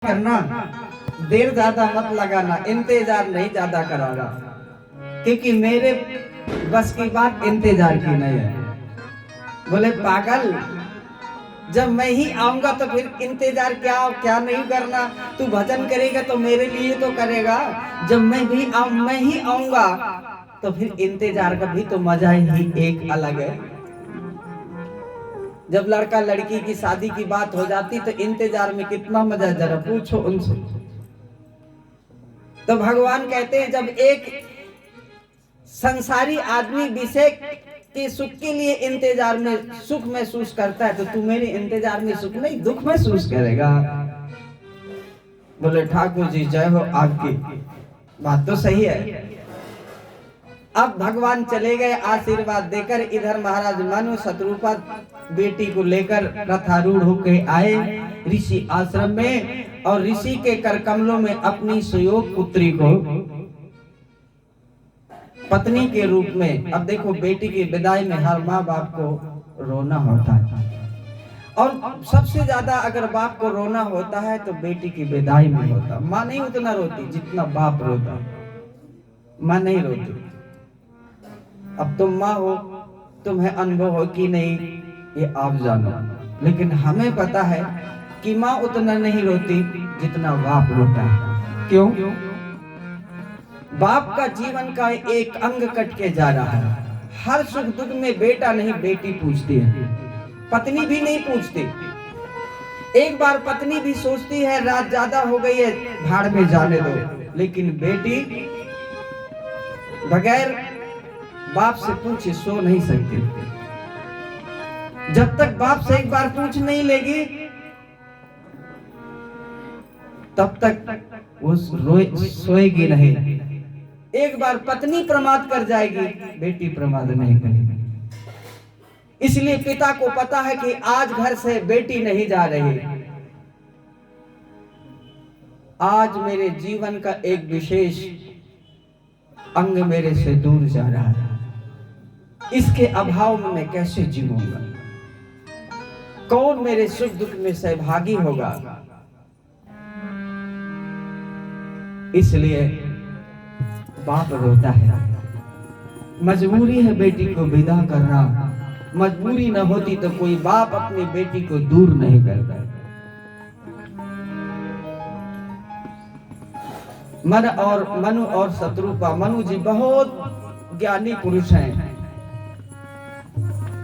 करना, देर ज्यादा मत लगाना, इंतजार नहीं ज्यादा कराना, क्योंकि मेरे बस की बात इंतजार की नहीं है। बोले पागल, जब मैं ही आऊंगा तो फिर इंतजार क्या क्या नहीं करना। तू भजन करेगा तो मेरे लिए तो करेगा, जब मैं ही आऊंगा तो फिर इंतजार का भी तो मजा ही एक अलग है। जब लड़का लड़की की शादी की बात हो जाती तो इंतजार में कितना मजा, जरा पूछो उनसे। तो भगवान कहते हैं जब एक संसारी आदमी विषय के सुख के लिए इंतजार में सुख महसूस करता है, तो तू मेरे इंतजार में सुख नहीं दुख महसूस करेगा। बोले ठाकुर जी जय हो आपकी, बात तो सही है। अब भगवान चले गए आशीर्वाद देकर। इधर महाराज मनु शत्रुपा बेटी को लेकर रथारूढ़ होकर आए ऋषि आश्रम में, और ऋषि के कर कमलों में अपनी सुयोग पुत्री को पत्नी के रूप में। अब देखो बेटी की विदाई में हर माँ बाप को रोना होता है, और सबसे ज्यादा अगर बाप को रोना होता है तो बेटी की विदाई में होता। माँ नहीं उतना रोती जितना बाप रोता, माँ नहीं रोती। अब तुम माँ हो, तुम्हें अनुभव हो कि नहीं ये आप जानो, लेकिन हमें पता है कि माँ उतना नहीं रोती जितना बाप रोता है। क्यों? बाप का जीवन का एक अंग कट के जा रहा है। हर सुख दुख में बेटा नहीं बेटी पूछती है, पत्नी भी नहीं पूछती। एक बार पत्नी भी सोचती है रात ज्यादा हो गई है भाड़ में जाने दो, लेकिन बेटी बगैर बाप से पूछे सो नहीं सकती। जब तक बाप से एक बार पूछ नहीं लेगी तब तक वो सोएगी नहीं। एक बार पत्नी प्रमाद कर जाएगी, बेटी प्रमाद नहीं करेगी। इसलिए पिता को पता है कि आज घर से बेटी नहीं जा रही, आज मेरे जीवन का एक विशेष अंग मेरे से दूर जा रहा है, इसके अभाव में मैं कैसे जीऊंगा, कौन मेरे सुख दुख में सहभागी होगा। इसलिए बाप रोता है। मजबूरी है बेटी को विदा करना, मजबूरी न होती तो कोई बाप अपनी बेटी को दूर नहीं करता। मनु और शत्रुपा, मनु जी बहुत ज्ञानी पुरुष हैं,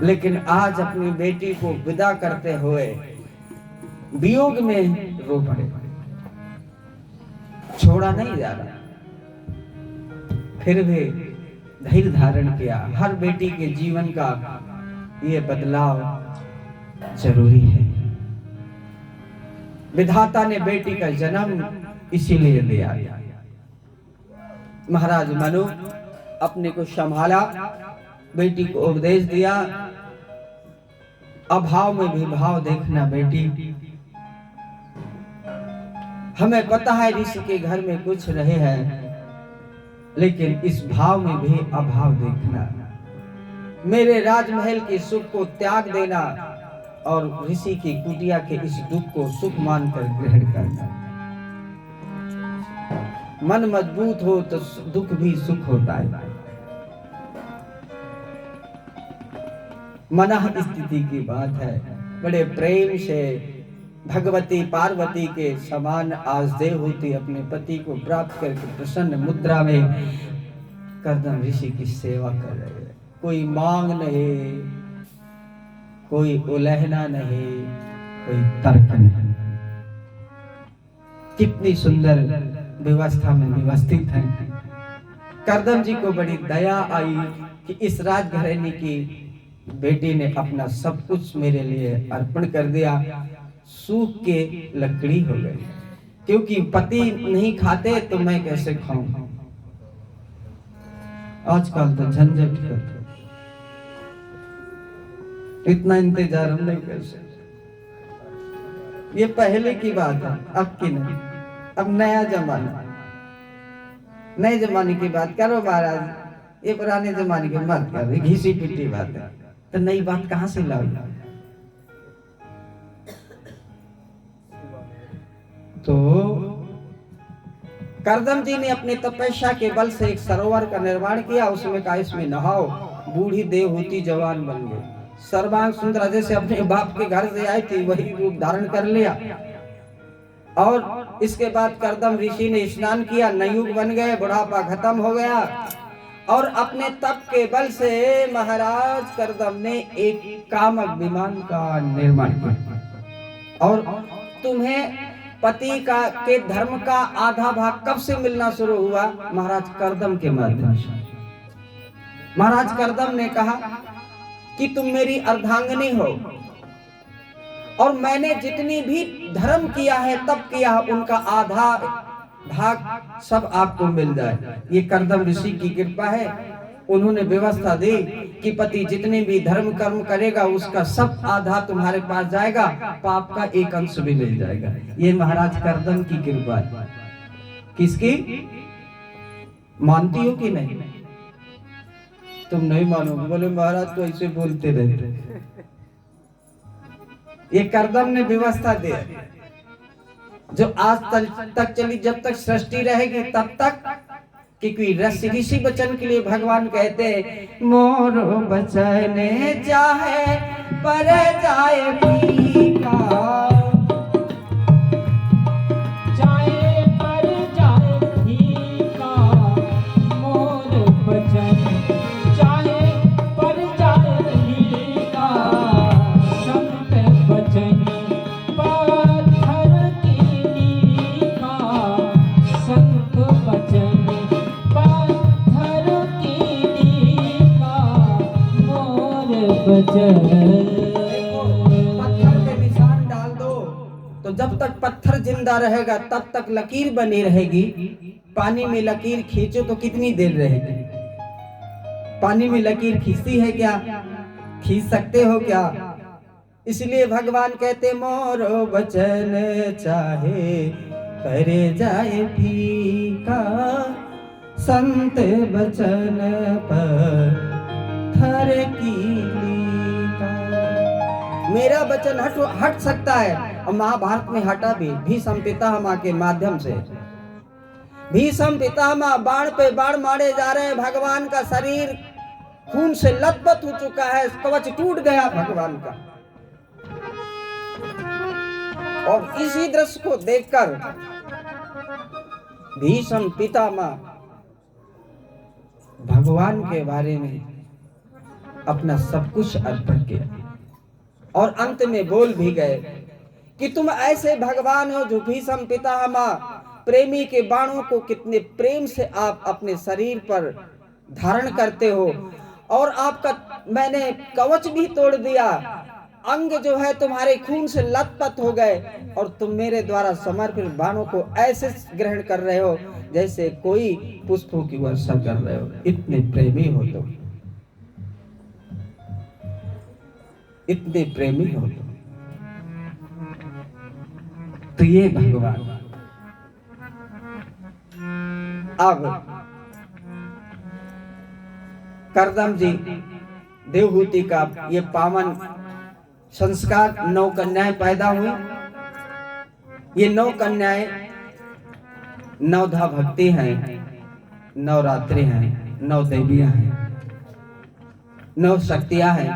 लेकिन आज अपनी बेटी को विदा करते हुए वियोग में रो पड़े, छोड़ा नहीं जा रहा। फिर भी धैर्य धारण किया। हर बेटी के जीवन का ये बदलाव जरूरी है। विधाता ने बेटी का जन्म इसीलिए दिया। महाराज मनु अपने को संभाला, बेटी को उपदेश दिया। अभाव में भी भाव देखना बेटी। हमें पता है ऋषि के घर में कुछ रहे हैं, लेकिन इस भाव में भी अभाव देखना। मेरे राजमहल के सुख को त्याग देना और ऋषि की कुटिया के इस दुख को सुख मानकर ग्रहण करना। मन मजबूत हो तो दुख भी सुख होता है। मनः स्थिति की बात है। बड़े प्रेम से भगवती पार्वती के समान आज देवहूति अपने पति को प्राप्त करके प्रसन्न मुद्रा में कर्दम ऋषि की सेवा कर रहे हैं। कोई मांग नहीं, कोई उलहना नहीं, कोई तर्क नहीं। कितनी सुंदर व्यवस्था में व्यवस्थित है। कर्दम जी को बड़ी दया आई कि इस राजघराने की बेटी ने अपना सब कुछ मेरे लिए अर्पण कर दिया। सूख के लकड़ी हो गई, क्योंकि पति नहीं खाते तो मैं कैसे खाऊं। आजकल तो झंझट करते, इतना इंतजार हम नहीं कर सकते। ये पहले की बात है, अब की नहीं। अब नया जमाना, नए जमाने की बात करो महाराज। ये पुराने जमाने की मत करो, घिसी पिटी बात है। तो नई बात कहां से लाओ? तो करदम जी ने अपनी तपस्या के बल से एक सरोवर का निर्माण किया, उसमें कहा इसमें नहाओ। बूढ़ी देव होती जवान बन गई, सर्वांग सुंदर, जैसे अपने बाप के घर से आई थी वही रूप धारण कर लिया। और इसके बाद करदम ऋषि ने स्नान किया, नयुग बन गए, बुढ़ापा खत्म हो गया। और अपने तप के बल से महाराज करदम ने एक कामक विमान का निर्माण किया। और तुम्हें पति का के धर्म का आधा भाग कब से मिलना शुरू हुआ? महाराज करदम के माध्यम से। महाराज करदम ने कहा कि तुम मेरी अर्धांगिनी हो और मैंने जितनी भी धर्म किया है तब किया, उनका आधा भाग सब आपको मिल जाए। ये करदम ऋषि की कृपा है। उन्होंने व्यवस्था दी कि पति जितने भी धर्म कर्म करेगा उसका सब आधा तुम्हारे पास जाएगा, पाप का एक अंश भी मिल जाएगा। ये महाराज करदम की कृपा है। किसकी? मानती हो कि नहीं? तुम नहीं मानोगे, बोले महाराज तो ऐसे बोलते रहते। ये करदम ने व्यवस्था दी जो आज तक चली, जब तक सृष्टि रहेगी तब तक। क्योंकि ऋषि वचन के लिए भगवान कहते हैं मोर बचन चाहे पर जाए फीका, चाहे पर जाए फीका, मोर बचन चाहे पर जाए फीका, संत बचन पत्थर की नीका, संत बचन पत्थर पे निशान डाल दो तो जब तक पत्थर जिंदा रहेगा तब तक लकीर बनी रहेगी। पानी में लकीर खींचो तो कितनी देर रहेगी? पानी में लकीर खींचती है क्या? खींच सकते हो क्या? इसलिए भगवान कहते मोरो बचन चाहे करे जाए फीका, संत बचन पत्थर की लीका। मेरा वचन हट सकता है, और महाभारत में हटा भी भीष्म पितामह के माध्यम से। भीष्म पितामह बाण पे बाण मारे जा रहे हैं, भगवान का शरीर खून से लथपथ हो चुका है, कवच टूट गया भगवान का। और इसी दृश्य को देखकर भीष्म पितामह भगवान के बारे में अपना सब कुछ अर्पण किया और अंत में बोल भी गए कि तुम ऐसे भगवान हो जो भीष्म पितामह प्रेमी के बाणों को कितने प्रेम से आप अपने शरीर पर धारण करते हो, और आपका मैंने कवच भी तोड़ दिया, अंग जो है तुम्हारे खून से लथपथ हो गए, और तुम मेरे द्वारा समर्पित बाणों को ऐसे ग्रहण कर रहे हो जैसे कोई पुष्पों की वर्षा कर रहे हो। इतने प्रेमी हो तुम, इतने प्रेमी हो तुम। तो ये भगवान। अब करदम जी देवहूति का ये पावन संस्कार, 9 कन्याएं पैदा हुई। ये 9 कन्याएं नवधा भक्ति हैं, नवरात्रि हैं, 9 देवियां हैं, 9 शक्तियां हैं,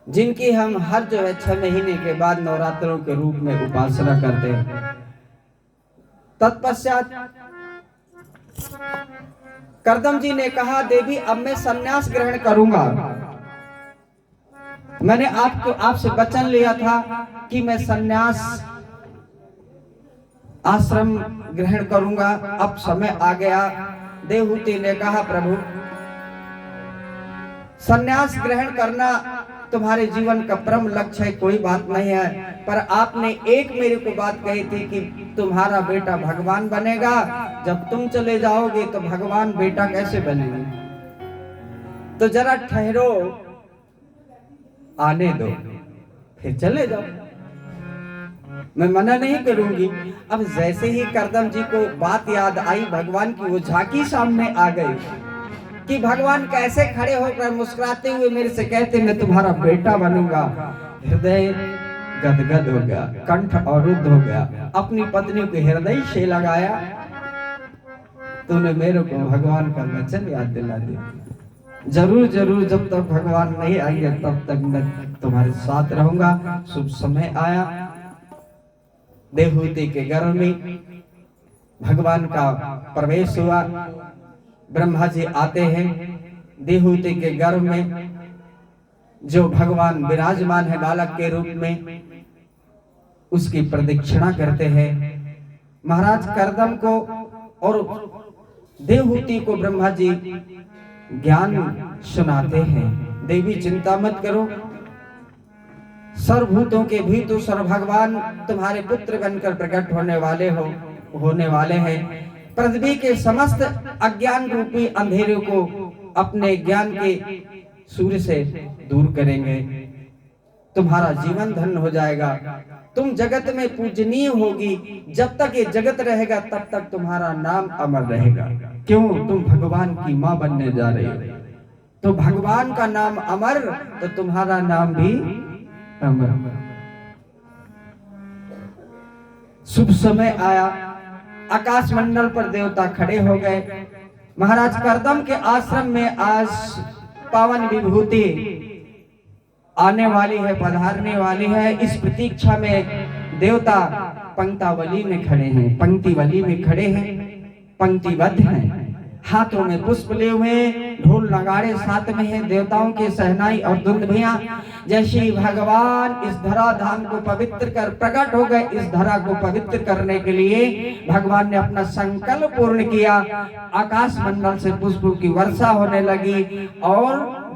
जिनकी हम हर जो है 6 महीने के बाद नवरात्रों के रूप में उपासना करते हैं। तत्पश्चात करदम जी ने कहा देवी अब मैं संन्यास ग्रहण करूंगा। मैंने आपसे वचन लिया था कि मैं संन्यास आश्रम ग्रहण करूंगा, अब समय आ गया। देवहूति ने कहा प्रभु संन्यास ग्रहण करना तुम्हारे जीवन का परम लक्ष्य है, कोई बात नहीं है, पर आपने एक मेरे को बात कही थी कि तुम्हारा बेटा भगवान बनेगा। जब तुम चले जाओगे तो भगवान बेटा कैसे बनेंगे? तो जरा ठहरो, आने दो, फिर चले जाओ, मैं मना नहीं करूंगी। अब जैसे ही करदम जी को बात याद आई, भगवान की वो झांकी सामने आ गई कि भगवान कैसे खड़े होकर मुस्कुराते हुए मेरे से कहते मैं तुम्हारा बेटा बनूंगा। हृदय गदगद हो गया, कंठ अवरुद्ध हो गया, अपनी पत्नी को हृदय से लगाया, तूने मेरे को भगवान का वचन याद दिला दिया, जरूर जरूर जब तक भगवान नहीं आएंगे तब तक मैं तुम्हारे साथ रहूंगा। शुभ समय आया, देवहूति के गर्भ में भगवान का प्रवेश हुआ। ब्रह्मा जी आते हैं देवहूति के गर्भ में, जो भगवान विराजमान है बालक के रूप में, उसकी प्रदक्षिणा करते हैं। महाराज कर्दम को और देवहूति को ब्रह्मा जी ज्ञान सुनाते हैं। देवी चिंता मत करो, सर्वभूतों के भी तो सर्व भगवान तुम्हारे पुत्र बनकर प्रकट होने वाले हैं। पृथ्वी के समस्त अज्ञान रूपी अंधेरों को अपने ज्ञान के सूर्य से दूर करेंगे। तुम्हारा जीवन धन्य हो जाएगा, तुम जगत में पूजनीय होगी। जब तक ये जगत रहेगा तब तक तुम्हारा नाम अमर रहेगा। क्यों? तुम भगवान की मां बनने जा रही हो, तो भगवान का नाम अमर, तो तुम्हारा नाम भी अमर। शुभ समय आया, आकाश मंडल पर देवता खड़े हो गए। महाराज कर्दम के आश्रम में आज पावन विभूति आने वाली है, पधारने वाली है। इस प्रतीक्षा में देवता पंक्तावली में खड़े हैं, पंक्तिवली में खड़े हैं, पंक्तिबद्ध हैं, हाथों में पुष्प लिए हुए, ढोल नगाड़े साथ में हैं, देवताओं के सहनाई और दुंदभियां। जैसे ही भगवान इस धरा धाम को पवित्र कर प्रकट हो गए, इस धरा को पवित्र करने के लिए भगवान ने अपना संकल्प पूर्ण किया। आकाश मंडल से पुष्पों की वर्षा होने लगी और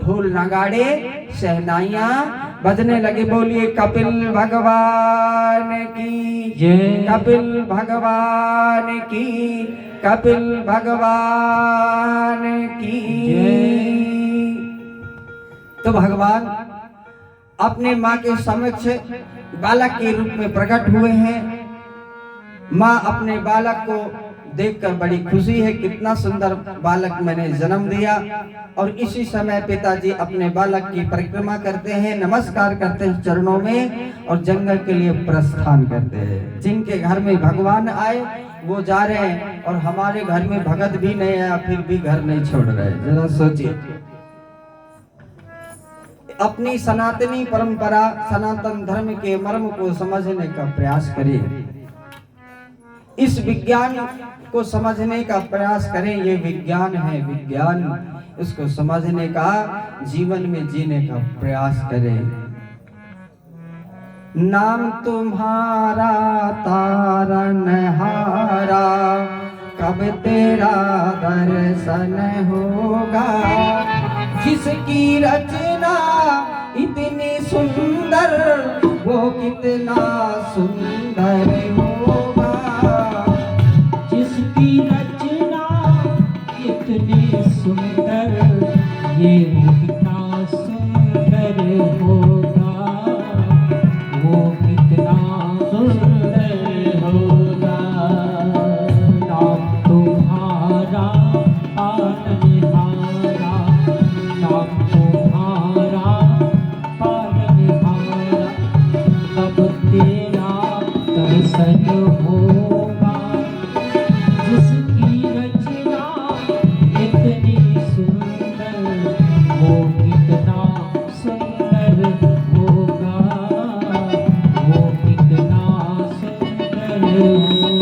ढोल नगाड़े सहनाइयां बजने लगे। बोलिए कपिल भगवान की जय, कपिल भगवान की, कपिल भगवान की जय। तो भगवान अपने माँ के समक्ष बालक के रूप में प्रकट हुए हैं। माँ अपने बालक को देखकर बड़ी खुशी है, कितना सुंदर बालक मैंने जन्म दिया। और इसी समय पिताजी अपने बालक की परिक्रमा करते हैं, नमस्कार करते हैं चरणों में और जंगल के लिए प्रस्थान करते हैं। जिनके घर में भगवान आए वो जा रहे हैं और हमारे घर में भगत भी नहीं आया फिर भी घर नहीं छोड़ रहे। जरा सोचिए, अपनी सनातनी परंपरा, सनातन धर्म के मर्म को समझने का प्रयास करिए, इस विज्ञान को समझने का प्रयास करें। ये विज्ञान है, विज्ञान, इसको समझने का, जीवन में जीने का प्रयास करें। नाम तुम्हारा तारनहारा, कब तेरा दर्शन होगा। जिसकी रचना इतनी सुंदर, वो कितना सुंदर होगा। जिसकी रचना इतनी सुंदर, ये कितना सुंदर होगा, वो कितना सुंदर होगा। नाम तुम्हारा पालनहारा, नाम तुम्हारा पालनहारा, कब तेरा दर्शन होगा। जिसकी रचना इतनी सुंदर, वो कितना सुंदर होगा, वो कितना सुंदर होगा।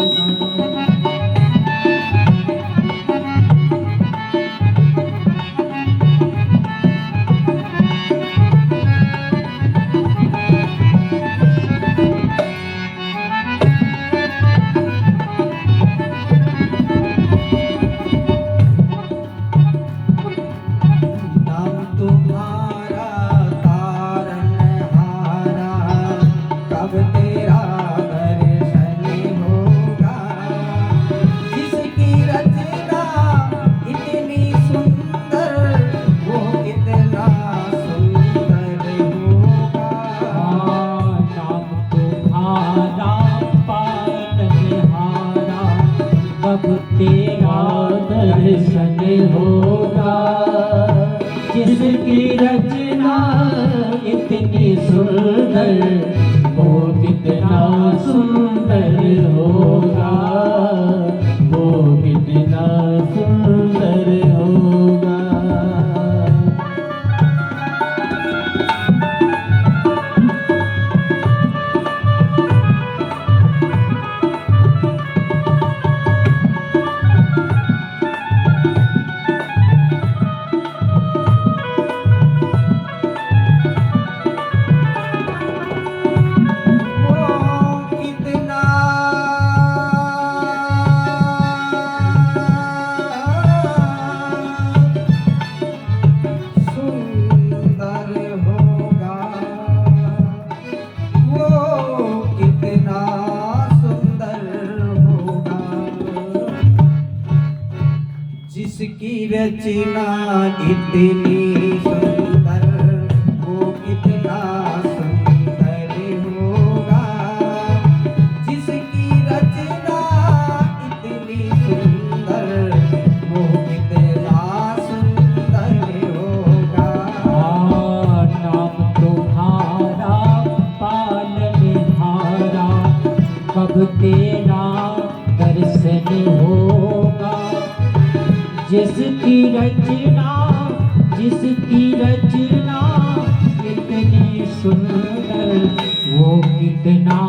नाम तुम्हारा तारनहारा, कब तेरा दर्शन होगा। जिसकी रचना इतनी सुंदर, वो कितना सुंदर होगा। नाम तुम्हारा पालनहारा, कब तेरा दर्शन होगा। जिसकी रचना इतनी सुंदर, वो कितना सुंदर होगा, वो कितना सुंदर होगा। जिसकी रचना इतनी सुंदर, वो कितना सुंदर होगा। जिसकी रचना इतनी सुंदर, वो कितना सुंदर होगा। नाम तुम्हारा पालनहारा, कब तेरा दर्शन होगा। जिसकी रचना इतनी सुंदर, वो कितना